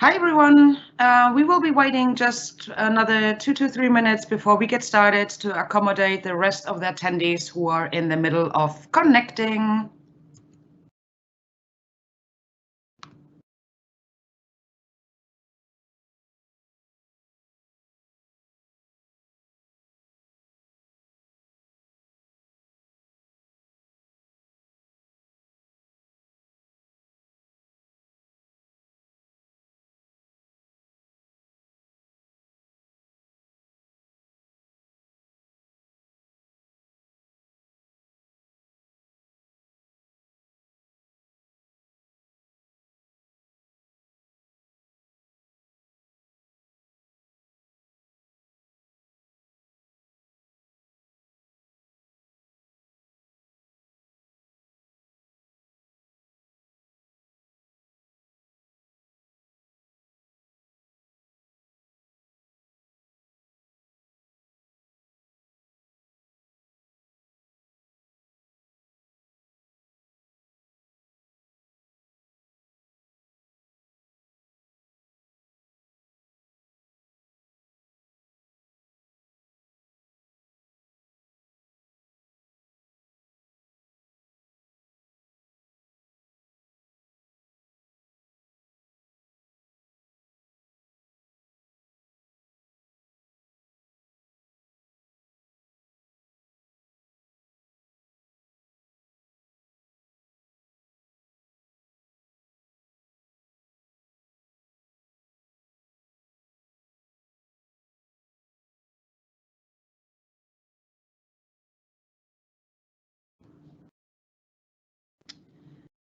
Hi everyone. We will be waiting just another 2 to 3 minutes before we get started to accommodate the rest of the attendees who are in the middle of connecting.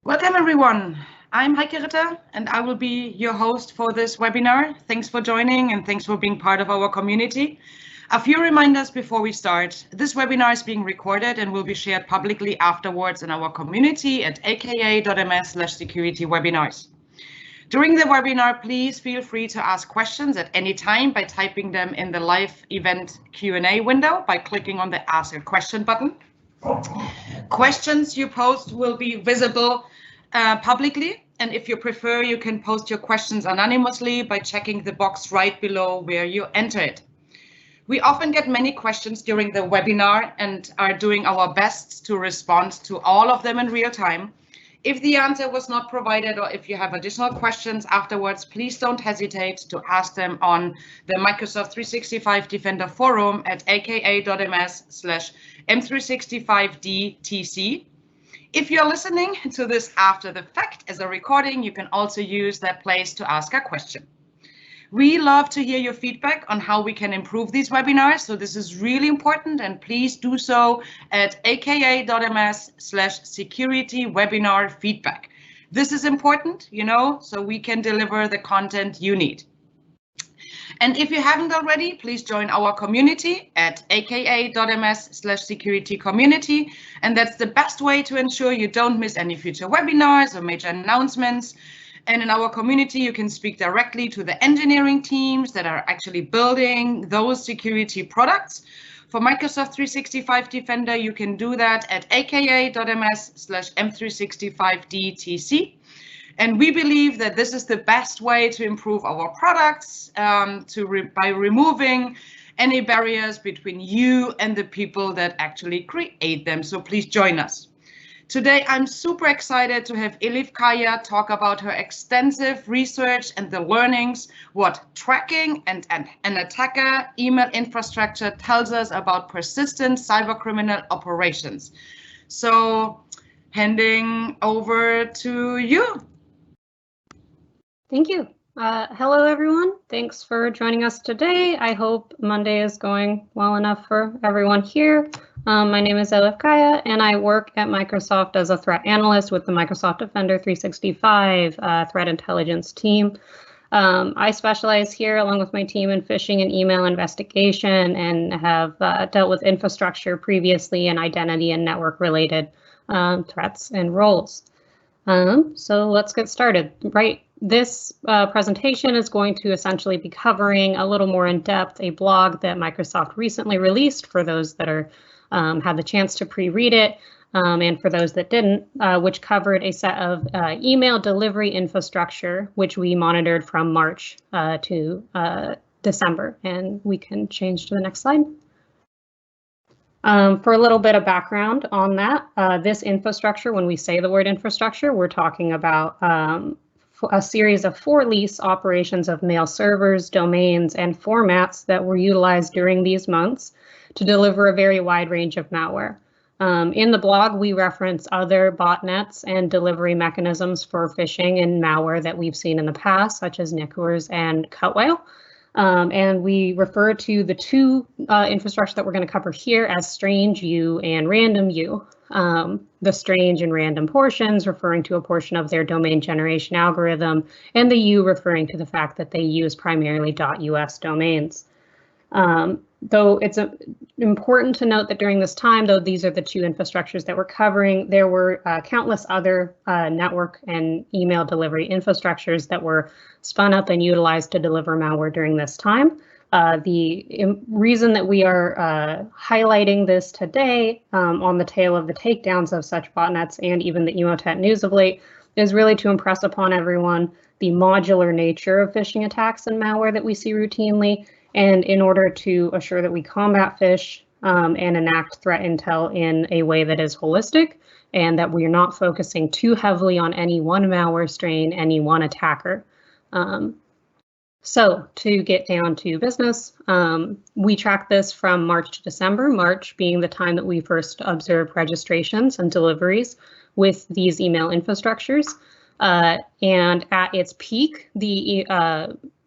Welcome everyone. I'm Heike Ritter and I will be your host for this webinar. Thanks for joining and thanks for being part of our community. A few reminders before we start. This webinar is being recorded and will be shared publicly afterwards in our community at aka.ms/security-webinars. During the webinar, please feel free to ask questions at any time by typing them in the live event Q&A window by clicking on the Ask a Question button. Questions you post will be visible publicly, and if you prefer, you can post your questions anonymously by checking the box right below where you enter it. We often get many questions during the webinar and are doing our best to respond to all of them in real time. If the answer was not provided or if you have additional questions afterwards, please don't hesitate to ask them on the Microsoft 365 Defender forum at aka.ms/m365dtc. If you're listening to this after the fact as a recording, you can also use that place to ask a question. We love to hear your feedback on how we can improve these webinars, so this is really important, and please do so at aka.ms/security-webinar-feedback. This is important, so we can deliver the content you need. And if you haven't already, please join our community at aka.ms/security-community, and that's the best way to ensure you don't miss any future webinars or major announcements. And in our community, you can speak directly to the engineering teams that are actually building those security products. For Microsoft 365 Defender, you can do that at aka.ms/m365dtc. And we believe that this is the best way to improve our products by removing any barriers between you and the people that actually create them. So please join us. Today, I'm super excited to have Elif Kaya talk about her extensive research and the learnings, what tracking and an attacker email infrastructure tells us about persistent cybercriminal operations. So handing over to you. Thank you. Hello, everyone. Thanks for joining us today. I hope Monday is going well enough for everyone here. My name is Elif Kaya, and I work at Microsoft as a threat analyst with the Microsoft Defender 365 threat intelligence team. I specialize here along with my team in phishing and email investigation and have dealt with infrastructure previously and identity and network related threats and roles. So let's get started. This presentation is going to essentially be covering a little more in depth a blog that Microsoft recently released for those that are had the chance to pre-read it. and for those that didn't, which covered a set of email delivery infrastructure, which we monitored from March to December. And we can change to the next slide. For a little bit of background on that, this infrastructure, when we say the word infrastructure, we're talking about a series of 4 lease operations of mail servers, domains, and formats that were utilized during these months to deliver a very wide range of malware. In the blog, we reference other botnets and delivery mechanisms for phishing and malware that we've seen in the past, such as Nickers and Cutwhale. And we refer to the 2 infrastructure that we're going to cover here as strange U and random U. The strange and random portions referring to a portion of their domain generation algorithm, and the U referring to the fact that they use primarily .us domains. Though it's important to note that during this time, though these are the 2 infrastructures that we're covering, there were countless other network and email delivery infrastructures that were spun up and utilized to deliver malware during this time. The reason that we are highlighting this today on the tail of the takedowns of such botnets and even the Emotet news of late is really to impress upon everyone the modular nature of phishing attacks and malware that we see routinely, and in order to assure that we combat phish and enact threat intel in a way that is holistic and that we are not focusing too heavily on any one malware strain, any one attacker. So to get down to business, we track this from March to December, March being the time that we first observed registrations and deliveries with these email infrastructures. And at its peak, the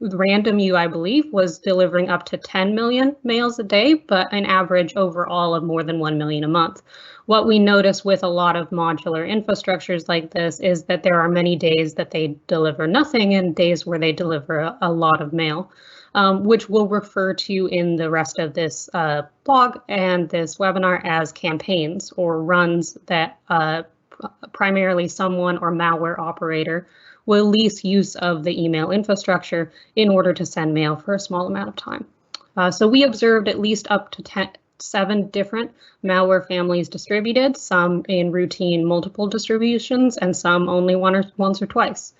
random U, I believe, was delivering up to 10 million mails a day, but an average overall of more than 1 million a month. What we notice with a lot of modular infrastructures like this is that there are many days that they deliver nothing and days where they deliver a lot of mail, which we'll refer to in the rest of this blog and this webinar as campaigns or runs that primarily someone or malware operator will lease use of the email infrastructure in order to send mail for a small amount of time. So we observed at least up to 7 different malware families distributed, some in routine multiple distributions and some only once or twice.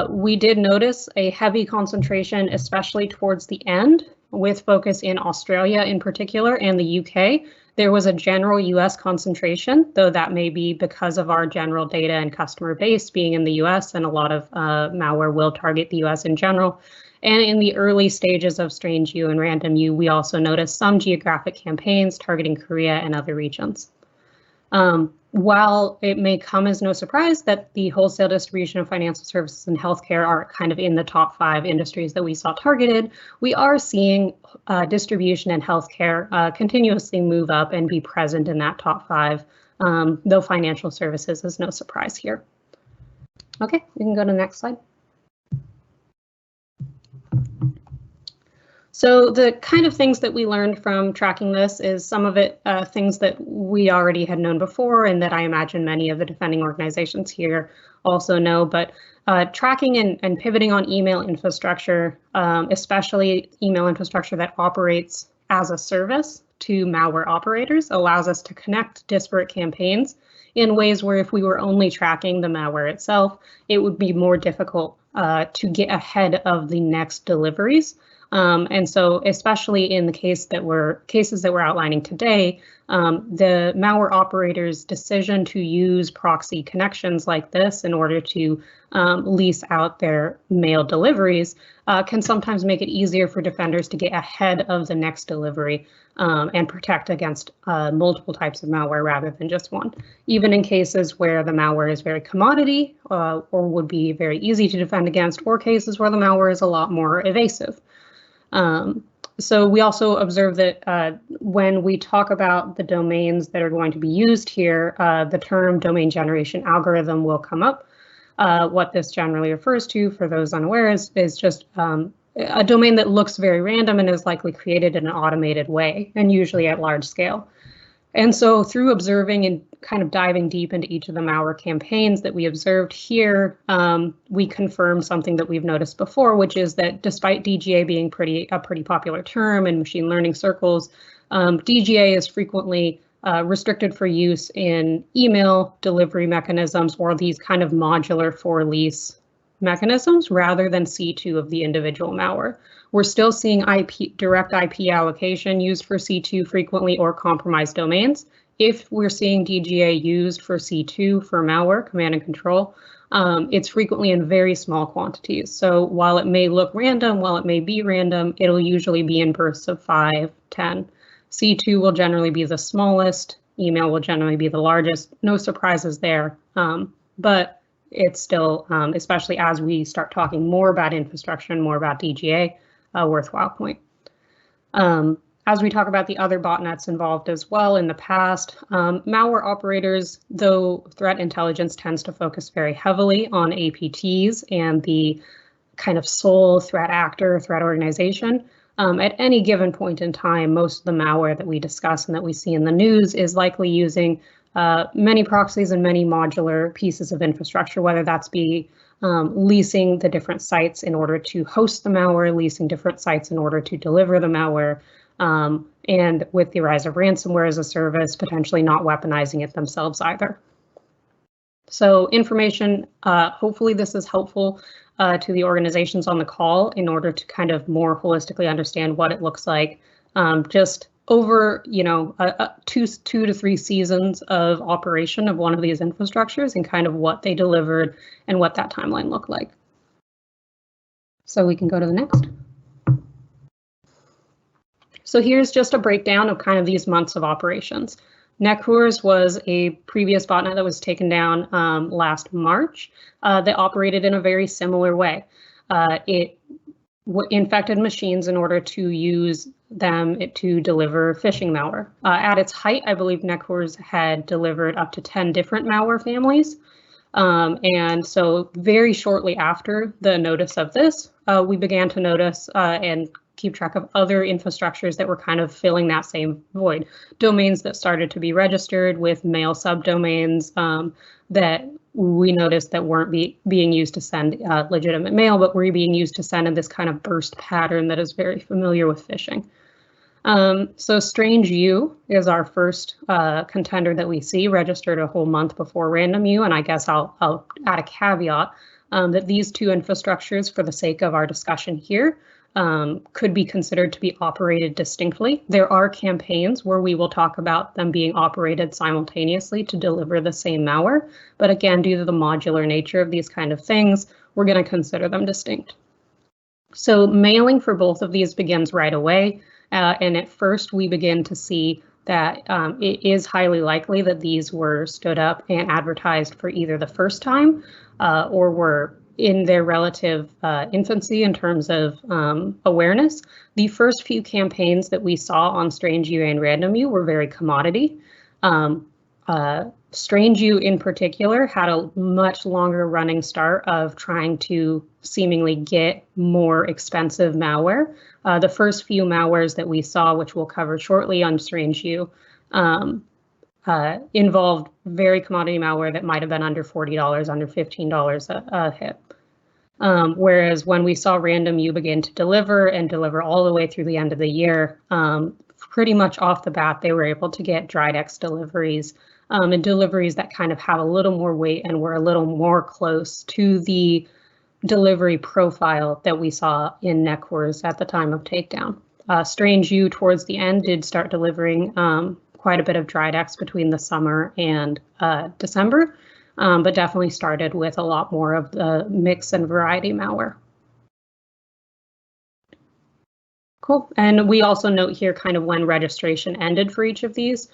We did notice a heavy concentration, especially towards the end, with focus in Australia in particular and the UK. There was a general US concentration, though that may be because of our general data and customer base being in the US, and a lot of malware will target the US in general. And in the early stages of Strange U and Random U, we also noticed some geographic campaigns targeting Korea and other regions. While it may come as no surprise that the wholesale distribution of financial services and healthcare are kind of in the top 5 industries that we saw targeted, we are seeing distribution and healthcare continuously move up and be present in that top 5, though financial services is no surprise here. Okay, we can go to the next slide. So the kind of things that we learned from tracking this is some of it things that we already had known before and that I imagine many of the defending organizations here also know, but tracking and pivoting on email infrastructure, especially email infrastructure that operates as a service to malware operators, allows us to connect disparate campaigns in ways where if we were only tracking the malware itself, it would be more difficult to get ahead of the next deliveries. And so especially in the cases that we're outlining today, the malware operator's decision to use proxy connections like this in order to lease out their mail deliveries can sometimes make it easier for defenders to get ahead of the next delivery and protect against multiple types of malware rather than just one, even in cases where the malware is very commodity or would be very easy to defend against, or cases where the malware is a lot more evasive. So we also observe that when we talk about the domains that are going to be used here, the term domain generation algorithm will come up. What this generally refers to, for those unaware, is just a domain that looks very random and is likely created in an automated way, and usually at large scale. And so through observing and kind of diving deep into each of the malware campaigns that we observed here, we confirmed something that we've noticed before, which is that despite DGA being a pretty popular term in machine learning circles, DGA is frequently restricted for use in email delivery mechanisms or these kind of modular for lease mechanisms rather than C2 of the individual malware. We're still seeing direct IP allocation used for C2 frequently or compromised domains. If we're seeing DGA used for C2 for malware, command and control, it's frequently in very small quantities. So while it may look random, while it may be random, it'll usually be in bursts of 5, 10. C2 will generally be the smallest, email will generally be the largest, no surprises there, but it's still, especially as we start talking more about infrastructure and more about DGA, a worthwhile point. As we talk about the other botnets involved as well in the past, malware operators, though threat intelligence tends to focus very heavily on APTs and the kind of sole threat actor, threat organization, at any given point in time, most of the malware that we discuss and that we see in the news is likely using many proxies and many modular pieces of infrastructure, whether that's leasing the different sites in order to host the malware, leasing different sites in order to deliver the malware, and with the rise of ransomware as a service, potentially not weaponizing it themselves either. So information, hopefully this is helpful to the organizations on the call in order to kind of more holistically understand what it looks like just over, two to three seasons of operation of one of these infrastructures and kind of what they delivered and what that timeline looked like. So we can go to the next. So here's just a breakdown of kind of these months of operations. Netcours was a previous botnet that was taken down last March. They operated in a very similar way. It infected machines in order to use them to deliver phishing malware. At its height, I believe Netcours had delivered up to 10 different malware families. And so very shortly after the notice of this, we began to notice and keep track of other infrastructures that were kind of filling that same void. Domains that started to be registered with mail subdomains that we noticed that weren't being used to send legitimate mail, but were being used to send in this kind of burst pattern that is very familiar with phishing. So Strange U is our first contender that we see, registered a whole month before Random U, and I guess I'll add a caveat that these two infrastructures, for the sake of our discussion here, could be considered to be operated distinctly. There are campaigns where we will talk about them being operated simultaneously to deliver the same malware, but again, due to the modular nature of these kind of things, we're going to consider them distinct. So mailing for both of these begins right away, and at first we begin to see that it is highly likely that these were stood up and advertised for either the first time or were in their relative infancy in terms of awareness. The first few campaigns that we saw on Strange U and Random U were very commodity. Strange U in particular had a much longer running start of trying to seemingly get more expensive malware. The first few malwares that we saw, which we'll cover shortly on Strange U, involved very commodity malware that might have been under $40, under $15 a hit. Whereas when we saw Random U begin to deliver all the way through the end of the year, pretty much off the bat, they were able to get Drydex deliveries and deliveries that kind of have a little more weight and were a little more close to the delivery profile that we saw in Netcours at the time of takedown. Strange U towards the end did start delivering quite a bit of Drydex between the summer and December, but definitely started with a lot more of the mix and variety malware. Cool, and we also note here kind of when registration ended for each of these.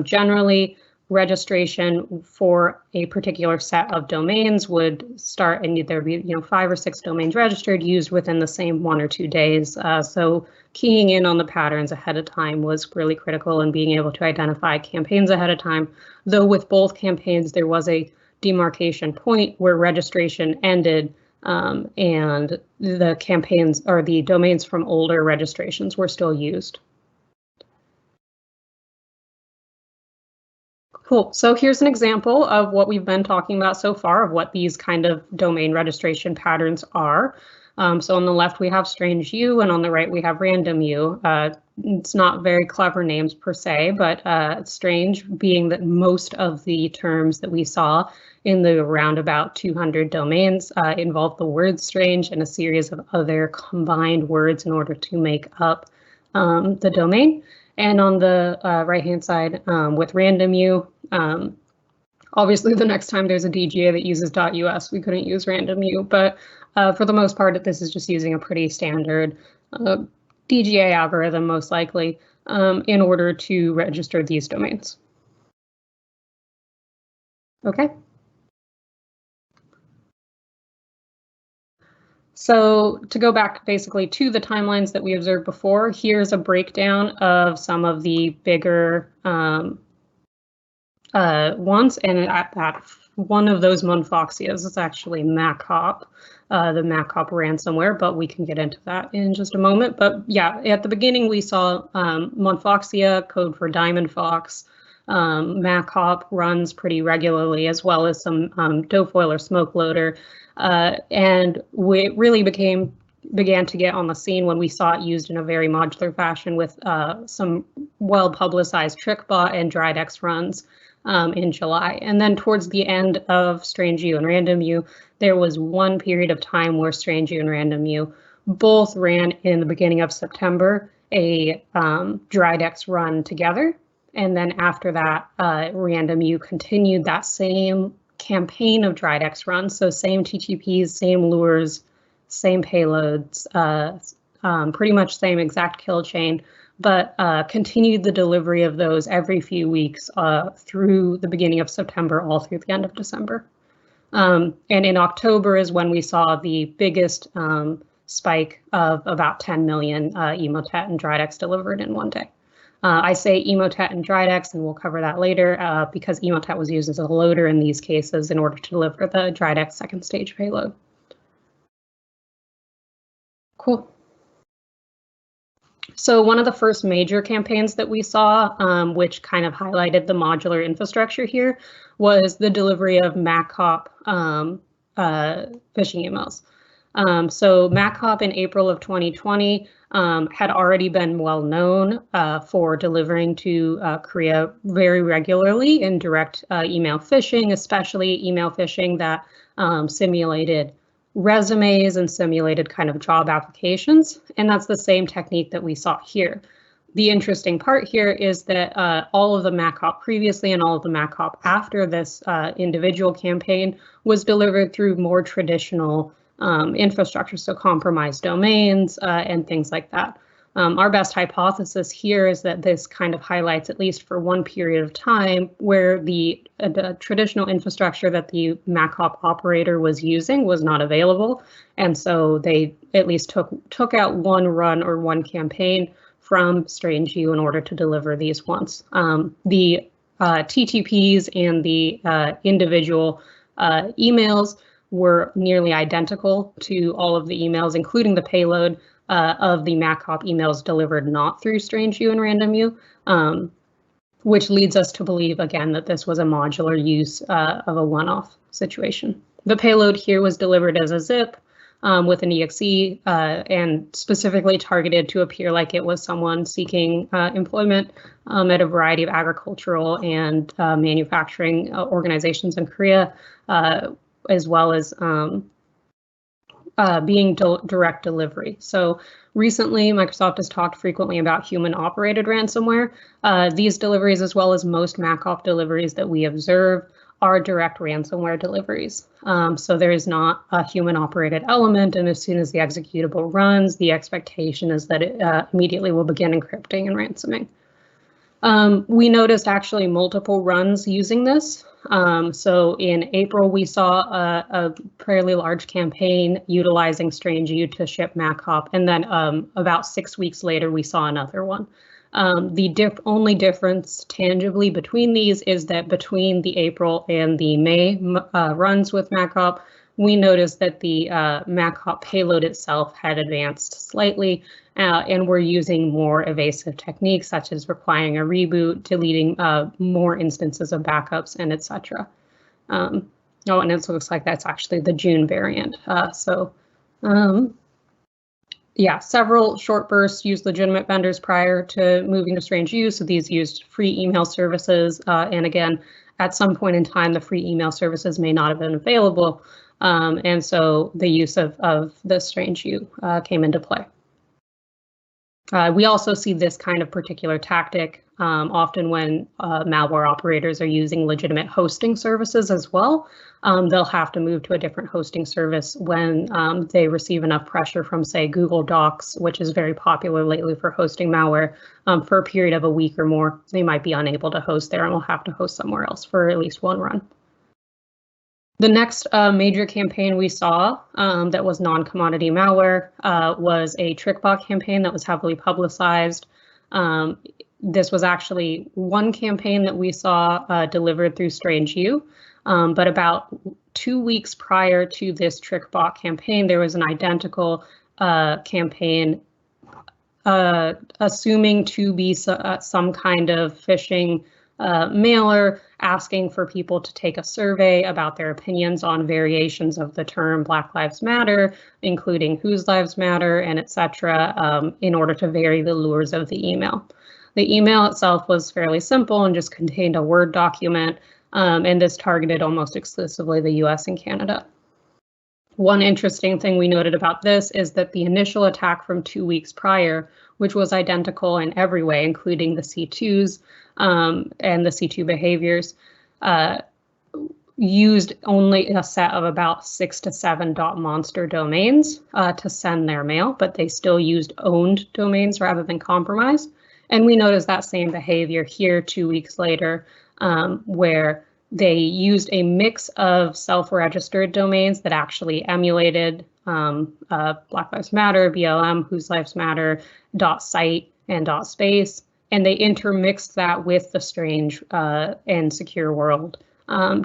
Generally, registration for a particular set of domains would start and there'd be 5 or 6 domains registered, used within the same 1 or 2 days. So keying in on the patterns ahead of time was really critical in being able to identify campaigns ahead of time. Though with both campaigns, there was a demarcation point where registration ended and the campaigns or the domains from older registrations were still used. Cool, so here's an example of what we've been talking about so far of what these kind of domain registration patterns are. So on the left we have Strange U and on the right we have Random U. it's not very clever names per se, but strange being that most of the terms that we saw in the around about 200 domains involve the word strange and a series of other combined words in order to make up the domain. And on the right-hand side with randomu, obviously the next time there's a DGA that uses .us, we couldn't use randomu, but for the most part, this is just using a pretty standard DGA algorithm, most likely, in order to register these domains. Okay. So to go back basically to the timelines that we observed before, here's a breakdown of some of the bigger ones. And at one of those Monfoxias is actually Machop, the Machop ransomware, but we can get into that in just a moment. But yeah, at the beginning we saw Monfoxia, code for Diamond Fox. Machop runs pretty regularly, as well as some Doughfoil or Smoke Loader. And it really began to get on the scene when we saw it used in a very modular fashion with some well-publicized Trickbot and Drydex runs in July. And then towards the end of StrangeU and randomu, there was one period of time where StrangeU and randomu both ran in the beginning of September a Drydex run together. And then after that, randomu continued that same campaign of Drydex runs, so same TTPs, same lures, same payloads, pretty much same exact kill chain, but continued the delivery of those every few weeks through the beginning of September, all through the end of December. And in October is when we saw the biggest spike of about 10 million Emotet and Drydex delivered in one day. I say Emotet and Drydex, and we'll cover that later, because Emotet was used as a loader in these cases in order to deliver the Drydex second stage payload. Cool. So one of the first major campaigns that we saw, which kind of highlighted the modular infrastructure here, was the delivery of Machop phishing emails. So Machop in April of 2020 had already been well known for delivering to Korea very regularly in direct email phishing, especially email phishing that simulated resumes and simulated kind of job applications. And that's the same technique that we saw here. The interesting part here is that all of the Machop previously and all of the Machop after this individual campaign was delivered through more traditional infrastructure, so compromised domains and things like that. Our best hypothesis here is that this kind of highlights, at least for one period of time, where the traditional infrastructure that the Machop operator was using was not available. And so they at least took out one run or one campaign from StrangeU in order to deliver these ones. The TTPs and the individual emails were nearly identical to all of the emails, including the payload of the Machop emails delivered not through StrangeU and randomu, which leads us to believe, again, that this was a modular use of a one-off situation. The payload here was delivered as a zip with an exe and specifically targeted to appear like it was someone seeking employment at a variety of agricultural and manufacturing organizations in Korea, as well as being direct delivery. So recently, Microsoft has talked frequently about human-operated ransomware. These deliveries, as well as most Machop deliveries that we observe, are direct ransomware deliveries. So there is not a human-operated element, and as soon as the executable runs, the expectation is that it immediately will begin encrypting and ransoming. We noticed actually multiple runs using this. So in April, we saw a fairly large campaign utilizing StrangeU to ship Machop, and then about 6 weeks later, we saw another one. The only difference tangibly between these is that between the April and the May runs with Machop, we noticed that the Machop payload itself had advanced slightly, and we're using more evasive techniques such as requiring a reboot, deleting more instances of backups, and etc. Oh, and it looks like that's actually the June variant. yeah, several short bursts used legitimate vendors prior to moving to strange use. So these used free email services. And again, at some point in time, the free email services may not have been available. And so the use of the strange use came into play. We also see this kind of particular tactic often when malware operators are using legitimate hosting services as well. They'll have to move to a different hosting service when they receive enough pressure from, say, Google Docs, which is very popular lately for hosting malware. For a period of a week or more, they might be unable to host there and will have to host somewhere else for at least one run. The next major campaign we saw that was non-commodity malware was a Trickbot campaign that was heavily publicized. This was actually one campaign that we saw delivered through StrangeU, but about 2 weeks prior to this Trickbot campaign, there was an identical campaign assuming to be some kind of phishing mailer asking for people to take a survey about their opinions on variations of the term Black Lives Matter, including Whose Lives Matter and etc., in order to vary the lures of the email. The email itself was fairly simple and just contained a Word document, and this targeted almost exclusively the US and Canada. One interesting thing we noted about this is that the initial attack from 2 weeks prior, which was identical in every way, including the C2s and the C2 behaviors, used only a set of about 6 to 7 .monster domains to send their mail, but they still used owned domains rather than compromised. And we noticed that same behavior here 2 weeks later, where they used a mix of self-registered domains that actually emulated Black Lives Matter, BLM, Whose Lives Matter, .site, and .space, and they intermixed that with the strange and secure world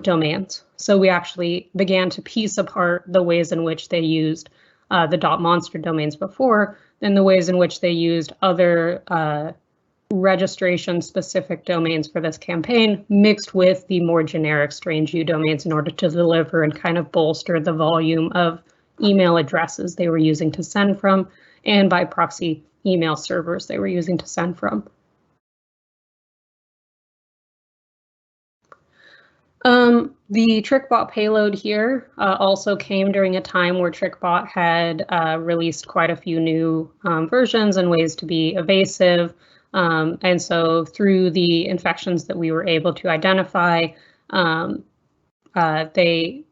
domains. So we actually began to piece apart the ways in which they used the .monster domains before, and the ways in which they used other registration-specific domains for this campaign, mixed with the more generic StrangeU domains in order to deliver and kind of bolster the volume of email addresses they were using to send from, and by proxy email servers they were using to send from. The Trickbot payload here also came during a time where Trickbot had released quite a few new versions and ways to be evasive. And so through the infections that we were able to identify, they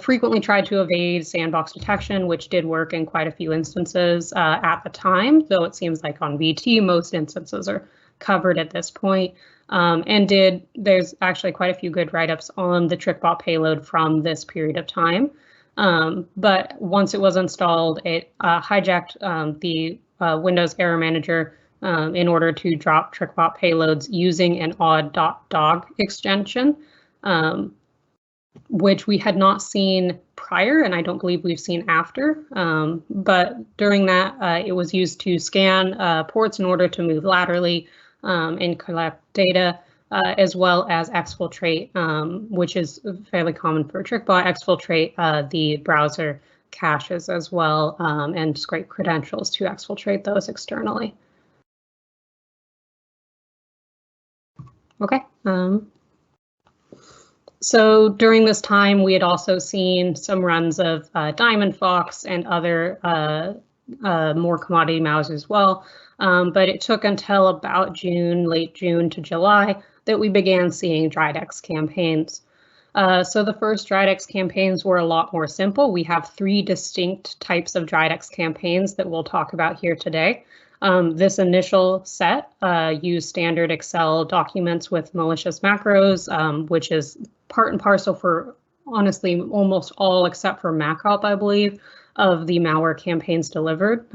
frequently tried to evade sandbox detection, which did work in quite a few instances at the time, though it seems like on VT, most instances are covered at this point. There's actually quite a few good write-ups on the Trickbot payload from this period of time. But once it was installed, it hijacked the Windows Error Manager in order to drop Trickbot payloads using an odd.dog extension, which we had not seen prior, and I don't believe we've seen after. But during that, it was used to scan ports in order to move laterally and collect data, as well as exfiltrate, which is fairly common for Trickbot, exfiltrate the browser caches as well, and scrape credentials to exfiltrate those externally. Okay. So during this time, we had also seen some runs of Diamond Fox and other more commodity malwares as well. But it took until about June, late June to July, that we began seeing Drydex campaigns. So the first Drydex campaigns were a lot more simple. We have 3 distinct types of Drydex campaigns that we'll talk about here today. This initial set used standard Excel documents with malicious macros, which is part and parcel for, honestly, almost all except for Machop, I believe, of the malware campaigns delivered,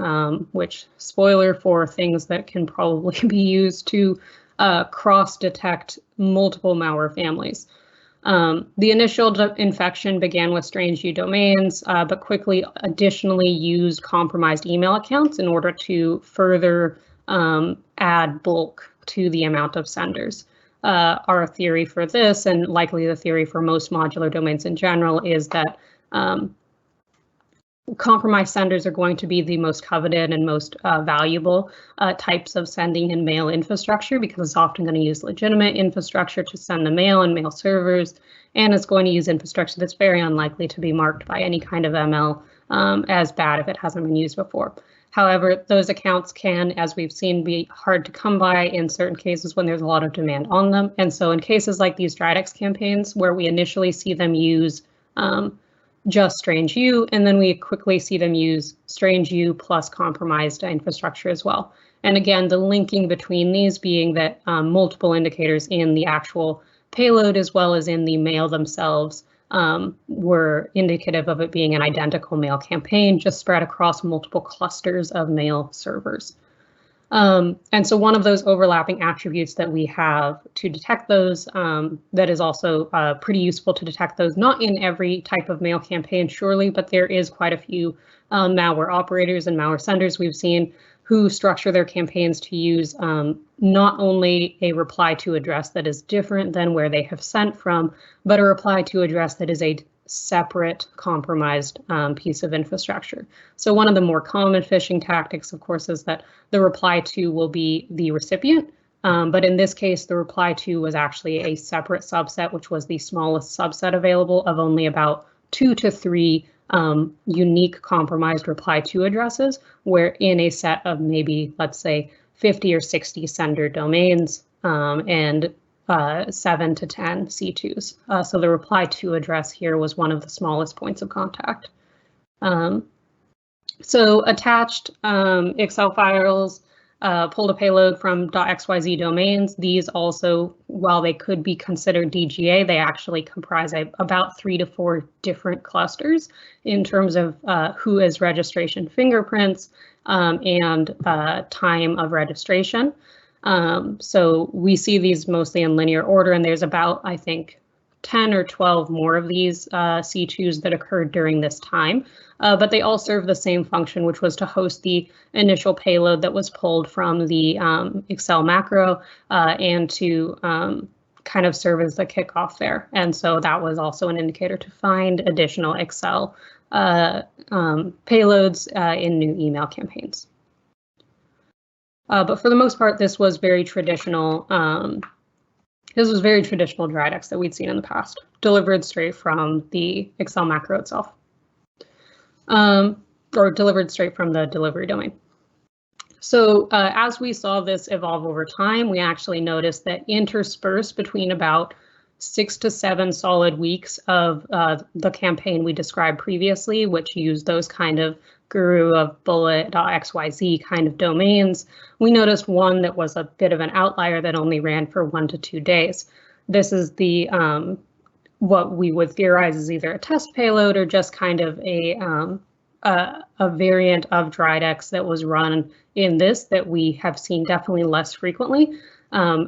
which, spoiler for things that can probably be used to cross-detect multiple malware families. The initial infection began with StrangeU domains, but quickly additionally used compromised email accounts in order to further add bulk to the amount of senders. Our theory for this, and likely the theory for most modular domains in general, is that compromised senders are going to be the most coveted and most valuable types of sending and mail infrastructure, because it's often going to use legitimate infrastructure to send the mail and mail servers, and it's going to use infrastructure that's very unlikely to be marked by any kind of ML as bad if it hasn't been used before. However, those accounts can, as we've seen, be hard to come by in certain cases when there's a lot of demand on them. And so in cases like these Drydex campaigns, where we initially see them use just strange U, and then we quickly see them use strange U plus compromised infrastructure as well. And again, the linking between these being that multiple indicators in the actual payload as well as in the mail themselves were indicative of it being an identical mail campaign, just spread across multiple clusters of mail servers. And so one of those overlapping attributes that we have to detect those, that is also pretty useful to detect those, not in every type of mail campaign, surely, but there is quite a few malware operators and malware senders we've seen who structure their campaigns to use not only a reply to address that is different than where they have sent from, but a reply to address that is a separate compromised piece of infrastructure. So one of the more common phishing tactics, of course, is that the reply to will be the recipient. But in this case, the reply to was actually a separate subset, which was the smallest subset available of only about 2 to 3 unique compromised reply to addresses, where in a set of maybe, let's say, 50 or 60 sender domains and 7 to 10 C2s. So the reply to address here was one of the smallest points of contact. So attached Excel files pulled a payload from .xyz domains. These also, while they could be considered DGA, they actually comprise about 3 to 4 different clusters in terms of who is registration fingerprints and time of registration. So we see these mostly in linear order, and there's about, I think, 10 or 12 more of these C2s that occurred during this time, but they all serve the same function, which was to host the initial payload that was pulled from the Excel macro and to kind of serve as the kickoff there. And so that was also an indicator to find additional Excel payloads in new email campaigns. But for the most part, this was very traditional. This was very traditional Drydex that we'd seen in the past, delivered straight from the Excel macro itself, or delivered straight from the delivery domain. So as we saw this evolve over time, we actually noticed that interspersed between about 6 to 7 solid weeks of the campaign we described previously, which used those kind of guru of bullet.xyz kind of domains, we noticed one that was a bit of an outlier that only ran for 1 to 2 days. This is the what we would theorize is either a test payload or just kind of a variant of Drydex that was run in this that we have seen definitely less frequently,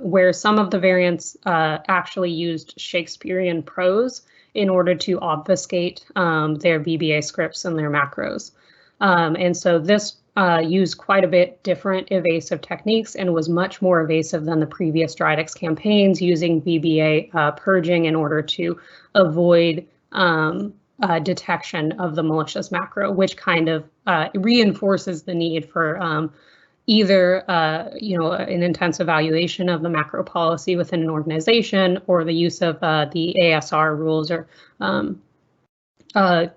where some of the variants actually used Shakespearean prose in order to obfuscate their VBA scripts and their macros. And so this used quite a bit different evasive techniques and was much more evasive than the previous Drydex campaigns, using VBA purging in order to avoid detection of the malicious macro, which kind of reinforces the need for either an intense evaluation of the macro policy within an organization, or the use of the ASR rules, or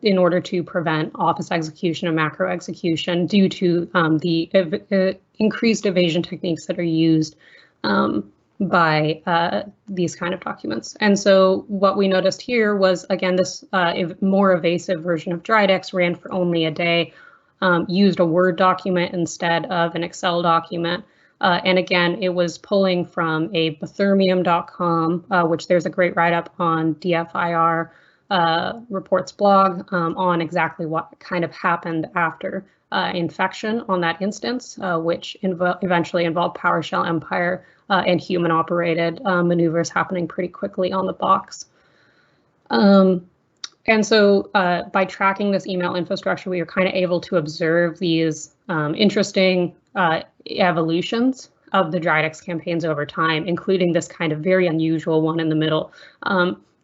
in order to prevent office execution and macro execution due to the increased evasion techniques that are used by these kind of documents. And so what we noticed here was, again, this more evasive version of Drydex ran for only a day, used a Word document instead of an Excel document. And again, it was pulling from a bathermium.com, which there's a great write-up on DFIR reports blog on exactly what kind of happened after infection on that instance, which eventually involved PowerShell Empire and human operated maneuvers happening pretty quickly on the box. And so by tracking this email infrastructure, we were kind of able to observe these interesting evolutions of the Drydex campaigns over time, including this kind of very unusual one in the middle.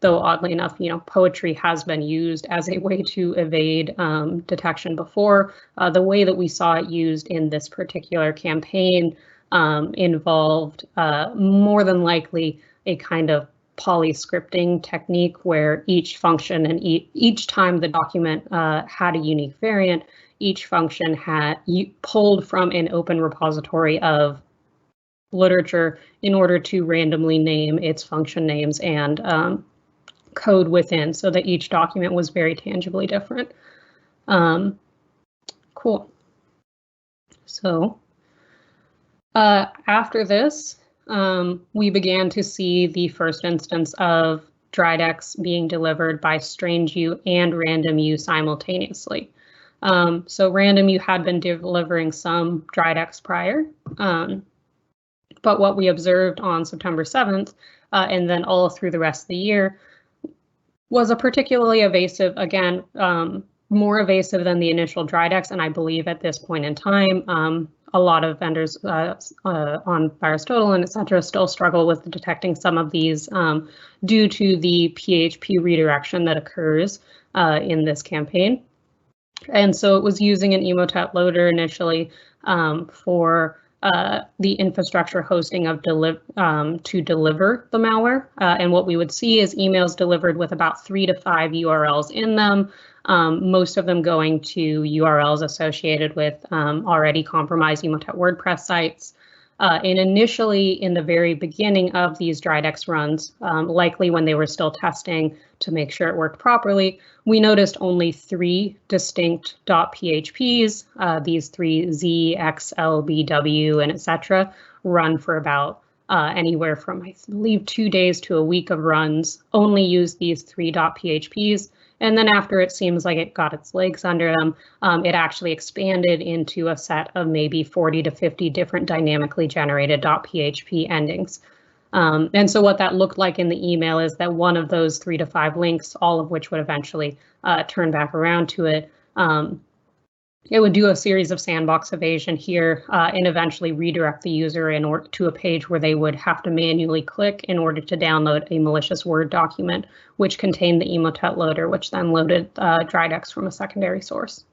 though oddly enough, poetry has been used as a way to evade detection before. The way that we saw it used in this particular campaign involved more than likely a kind of polyscripting technique where each function and each time the document had a unique variant, each function had pulled from an open repository of literature in order to randomly name its function names and code within, so that each document was very tangibly different. Cool. So after this, we began to see the first instance of Drydex being delivered by strange_u and random_u simultaneously. So random_u had been delivering some Drydex prior, but what we observed on September 7th and then all through the rest of the year was a particularly evasive, again, more evasive than the initial Drydex, and I believe at this point in time, a lot of vendors on VirusTotal and etc. still struggle with detecting some of these due to the PHP redirection that occurs in this campaign. And so it was using an emotet loader initially for the infrastructure hosting of to deliver the malware. And what we would see is emails delivered with about 3 to 5 URLs in them, most of them going to URLs associated with already compromised emotet WordPress sites. And initially, in the very beginning of these Drydex runs, likely when they were still testing to make sure it worked properly, we noticed only 3 distinct .phps, these 3 Z, X, L, B, W, and etc. run for about anywhere from, I believe, 2 days to a week of runs, only use these 3 .phps. And then after it seems like it got its legs under them, it actually expanded into a set of maybe 40 to 50 different dynamically generated .php endings. And so what that looked like in the email is that one of those 3 to 5 links, all of which would eventually turn back around to it, it would do a series of sandbox evasion here and eventually redirect the user to a page where they would have to manually click in order to download a malicious Word document, which contained the emotet loader, which then loaded Drydex from a secondary source.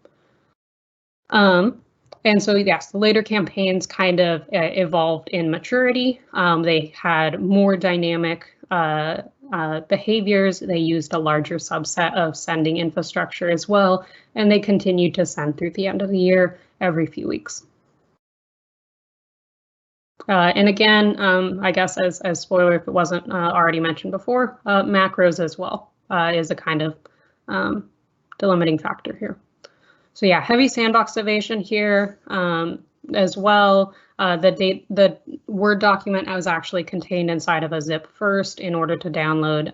And so, yes, the later campaigns kind of evolved in maturity. They had more dynamic behaviors. They used a larger subset of sending infrastructure as well, and they continued to send through the end of the year every few weeks. And again, I guess as spoiler, if it wasn't already mentioned before, macros as well is a kind of delimiting factor here. So yeah, heavy sandbox evasion here as well. The Word document was actually contained inside of a zip first in order to download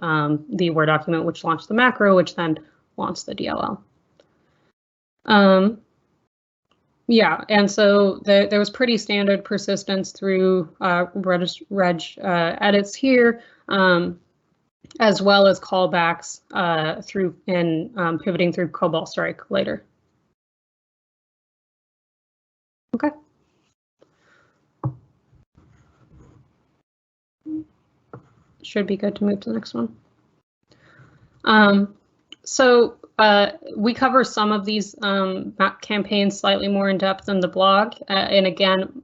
the Word document, which launched the macro, which then launched the DLL. Yeah, and so there was pretty standard persistence through reg edits here, as well as callbacks through and pivoting through Cobalt Strike later. Okay. Should be good to move to the next one. So we cover some of these campaigns slightly more in depth in the blog. And again,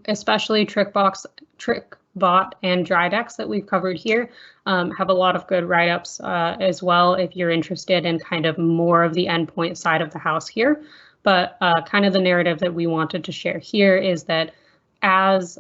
especially Trickbot and Drydex that we've covered here have a lot of good write-ups as well if you're interested in kind of more of the endpoint side of the house here. But kind of the narrative that we wanted to share here is that as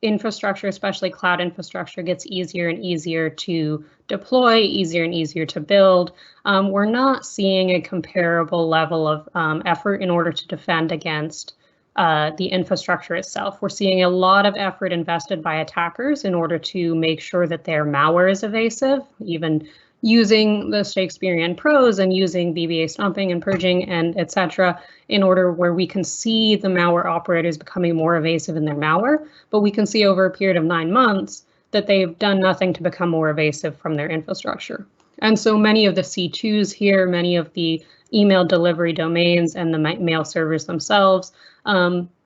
infrastructure, especially cloud infrastructure, gets easier and easier to deploy, easier and easier to build, we're not seeing a comparable level of effort in order to defend against the infrastructure itself. We're seeing a lot of effort invested by attackers in order to make sure that their malware is evasive, even using the Shakespearean prose and using BBA stumping and purging and etc. in order where we can see the malware operators becoming more evasive in their malware, but we can see over a period of 9 months that they've done nothing to become more evasive from their infrastructure. And so many of the C2s here, many of the email delivery domains and the mail servers themselves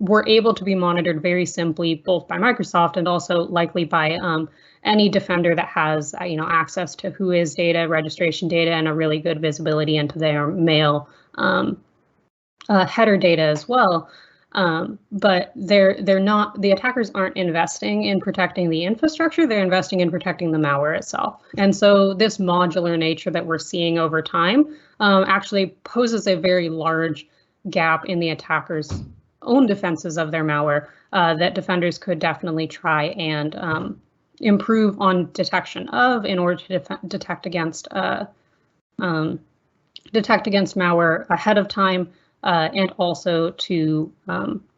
were able to be monitored very simply, both by Microsoft and also likely by any defender that has access to whois data, registration data, and a really good visibility into their mail header data as well. But the attackers aren't investing in protecting the infrastructure, they're investing in protecting the malware itself. And so this modular nature that we're seeing over time actually poses a very large gap in the attackers' own defenses of their malware that defenders could definitely try and improve on detection of in order to detect against malware ahead of time. And also to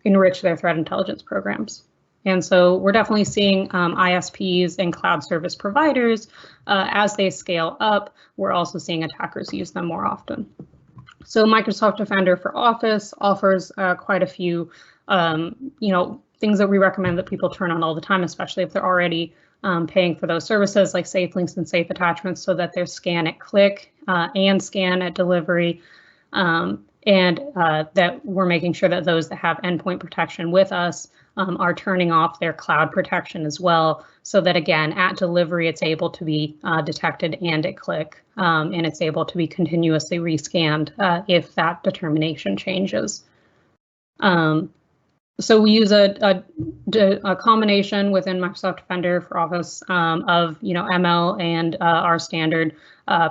enrich their threat intelligence programs. And so we're definitely seeing ISPs and cloud service providers, as they scale up, we're also seeing attackers use them more often. So Microsoft Defender for Office offers quite a few things that we recommend that people turn on all the time, especially if they're already paying for those services like safe links and safe attachments, so that there's scan at click and scan at delivery. And that we're making sure that those that have endpoint protection with us are turning off their cloud protection as well, so that again, at delivery, it's able to be detected and at click, and it's able to be continuously rescanned if that determination changes. So we use a combination within Microsoft Defender for Office of ML and our standard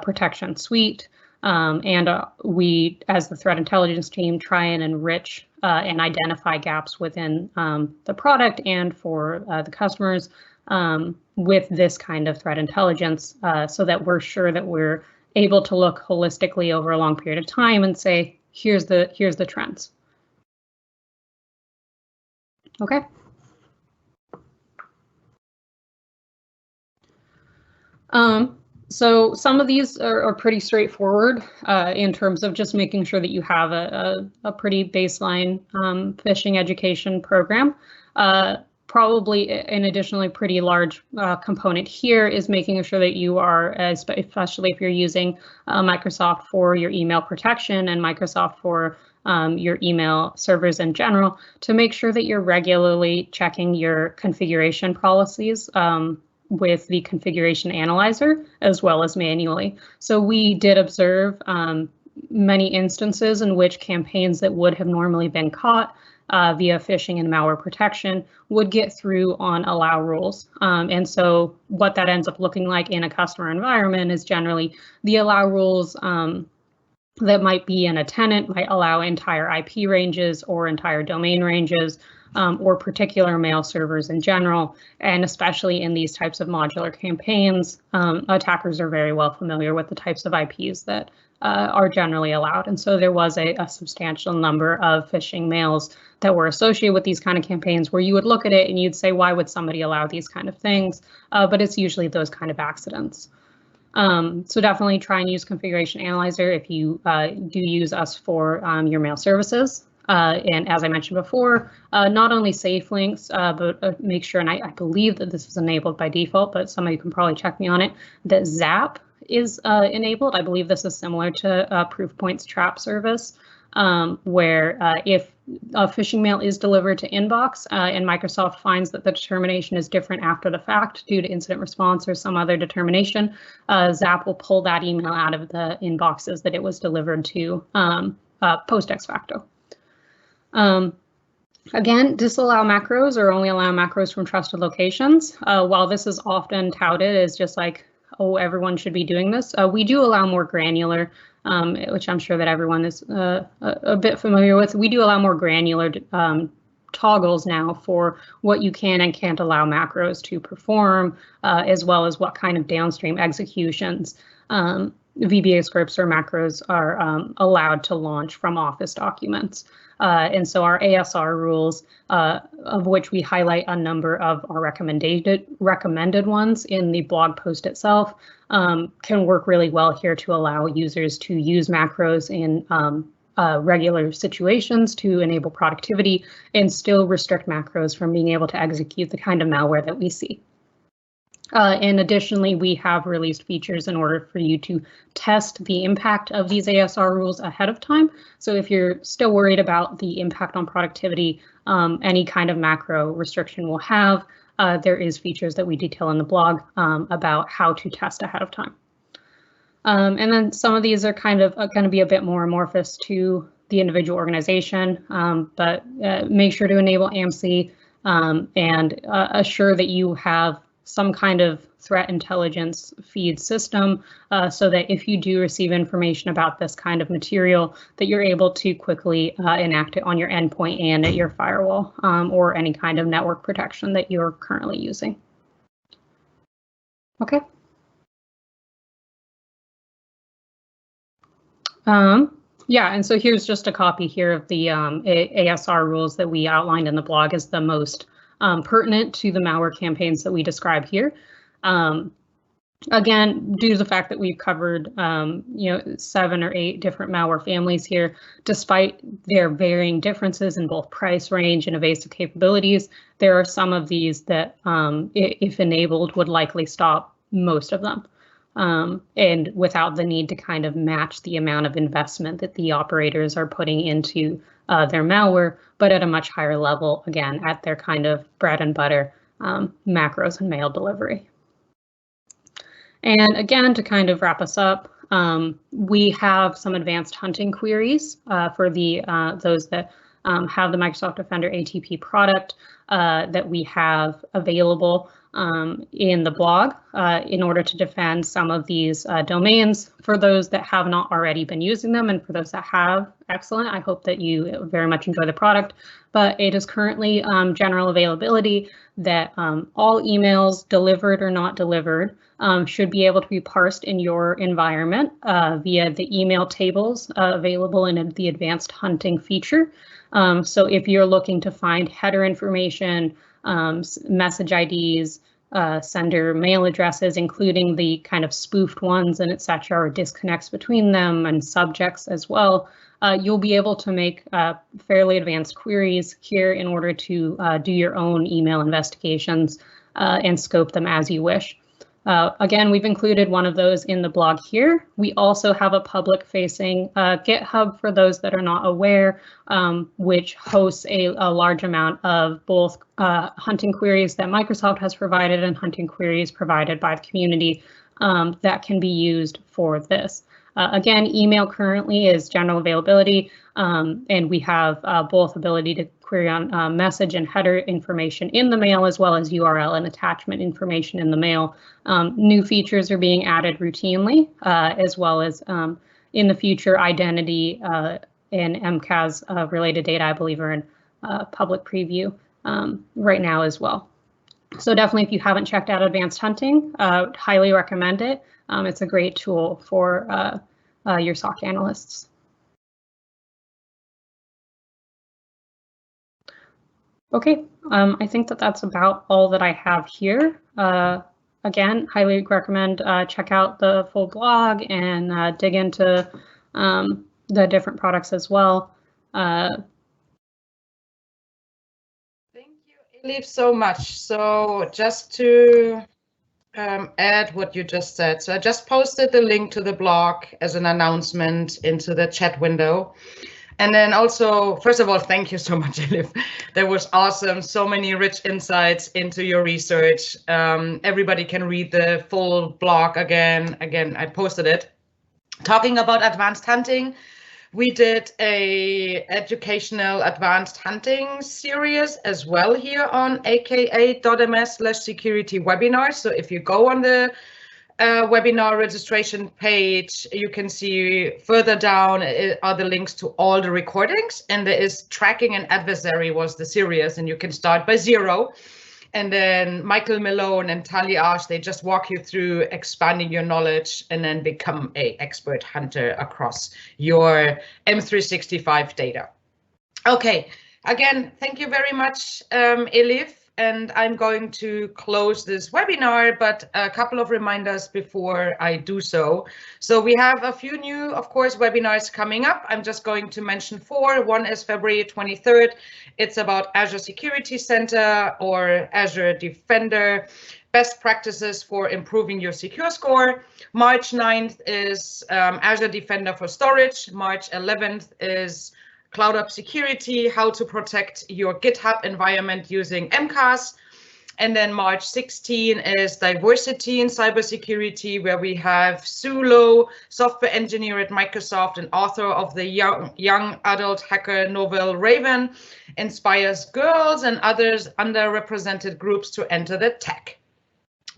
protection suite. And we, as the threat intelligence team, try and enrich and identify gaps within the product and for the customers with this kind of threat intelligence, so that we're sure that we're able to look holistically over a long period of time and say, here's the trends. Okay. So some of these are pretty straightforward in terms of just making sure that you have a pretty baseline phishing education program. Probably an additionally pretty large component here is making sure that you are, especially if you're using Microsoft for your email protection and Microsoft for your email servers in general, to make sure that you're regularly checking your configuration policies with the configuration analyzer, as well as manually. So we did observe many instances in which campaigns that would have normally been caught via phishing and malware protection would get through on allow rules. And so what that ends up looking like in a customer environment is generally the allow rules that might be in a tenant might allow entire IP ranges or entire domain ranges, or particular mail servers in general. And especially in these types of modular campaigns, attackers are very well familiar with the types of IPs that are generally allowed. And so there was a substantial number of phishing mails that were associated with these kind of campaigns where you would look at it and you'd say, why would somebody allow these kind of things? But it's usually those kind of accidents. So definitely try and use Configuration Analyzer if you do use us for your mail services. And as I mentioned before, not only safe links, but make sure, and I believe that this is enabled by default, but somebody can probably check me on it, that ZAP is enabled. I believe this is similar to Proofpoint's trap service, where if a phishing mail is delivered to inbox and Microsoft finds that the determination is different after the fact due to incident response or some other determination, ZAP will pull that email out of the inboxes that it was delivered to post ex facto. Again, disallow macros or only allow macros from trusted locations. While this is often touted as just like, oh, everyone should be doing this, we do allow more granular, which I'm sure that everyone is a bit familiar with. We do allow more granular toggles now for what you can and can't allow macros to perform, as well as what kind of downstream executions VBA scripts or macros are allowed to launch from Office documents. And so our ASR rules, of which we highlight a number of our recommended ones in the blog post itself, can work really well here to allow users to use macros in regular situations to enable productivity and still restrict macros from being able to execute the kind of malware that we see. And additionally, we have released features in order for you to test the impact of these ASR rules ahead of time. So if you're still worried about the impact on productivity, any kind of macro restriction will have, there is features that we detail in the blog about how to test ahead of time. And then some of these are kind of going to be a bit more amorphous to the individual organization, but make sure to enable AMC and assure that you have some kind of threat intelligence feed system so that if you do receive information about this kind of material, that you're able to quickly enact it on your endpoint and at your firewall or any kind of network protection that you're currently using. Okay. Yeah, and so here's just a copy here of the ASR rules that we outlined in the blog as the most pertinent to the malware campaigns that we describe here. Again, due to the fact that we've covered 7 or 8 different malware families here, despite their varying differences in both price range and evasive capabilities, there are some of these that, if enabled, would likely stop most of them. And without the need to kind of match the amount of investment that the operators are putting into their malware, but at a much higher level, again, at their kind of bread and butter macros and mail delivery. And again, to kind of wrap us up, we have some advanced hunting queries for those that have the Microsoft Defender ATP product that we have available in the blog in order to defend some of these domains. For those that have not already been using them, and for those that have, excellent. I hope that you very much enjoy the product, but it is currently general availability that all emails delivered or not delivered should be able to be parsed in your environment via the email tables available in the advanced hunting feature. So if you're looking to find header information, message IDs, sender mail addresses, including the kind of spoofed ones and etc., or disconnects between them and subjects as well, you'll be able to make fairly advanced queries here in order to do your own email investigations and scope them as you wish. Again, we've included one of those in the blog here. We also have a public-facing GitHub for those that are not aware, which hosts a large amount of both hunting queries that Microsoft has provided and hunting queries provided by the community that can be used for this. Again, email currently is general availability, and we have both ability to query on message and header information in the mail, as well as URL and attachment information in the mail. New features are being added routinely, as well as in the future, identity and MCAS related data, I believe, are in public preview right now as well. So definitely, if you haven't checked out Advanced Hunting, highly recommend it. It's a great tool for your SOC analysts. Okay, I think that that's about all that I have here. Again, highly recommend check out the full blog and dig into the different products as well. Thank you, Elif, so much. So just to add what you just said. So I just posted the link to the blog as an announcement into the chat window. And then also, first of all, thank you so much, Elif. That was awesome. So many rich insights into your research. Everybody can read the full blog again. Again, I posted it. Talking about advanced hunting, we did a educational advanced hunting series as well here on aka.ms/security webinars. So if you go on the webinar registration page, you can see further down are the links to all the recordings, and there is tracking an adversary was the series, and you can start by 0. And then Michael Malone and Talia Ash, they just walk you through expanding your knowledge and then become an expert hunter across your M365 data. Okay, again, thank you very much, Elif. And I'm going to close this webinar, but a couple of reminders before I do so. So we have a few new, of course, webinars coming up. I'm just going to mention 4. One is February 23rd. It's about Azure Security Center or Azure Defender. best practices for improving your secure score. March 9th is Azure Defender for storage. March 11th is Cloud App Security, how to protect your GitHub environment using MCAS. And then March 16 is Diversity in Cybersecurity, where we have Sue Lowe, software engineer at Microsoft and author of the young adult hacker novel Raven, inspires girls and others underrepresented groups to enter the tech.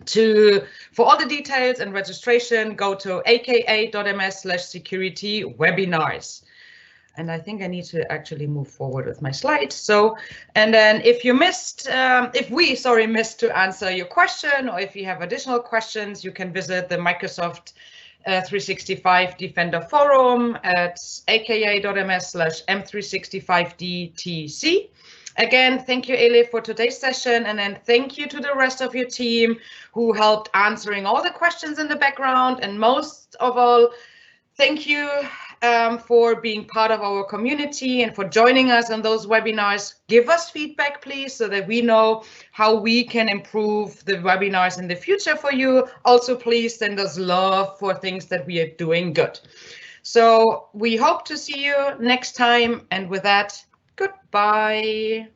For all the details and registration, go to aka.ms/security webinars. And I think I need to actually move forward with my slides. So, and then if you missed, if we missed to answer your question, or if you have additional questions, you can visit the Microsoft 365 Defender forum at aka.ms/m365dtc. Again, thank you, Elif, for today's session, and then thank you to the rest of your team who helped answering all the questions in the background, and most of all, thank you for being part of our community and for joining us on those webinars. Give us feedback, please, so that we know how we can improve the webinars in the future for you. Also, please send us love for things that we are doing good. So we hope to see you next time. And with that, goodbye.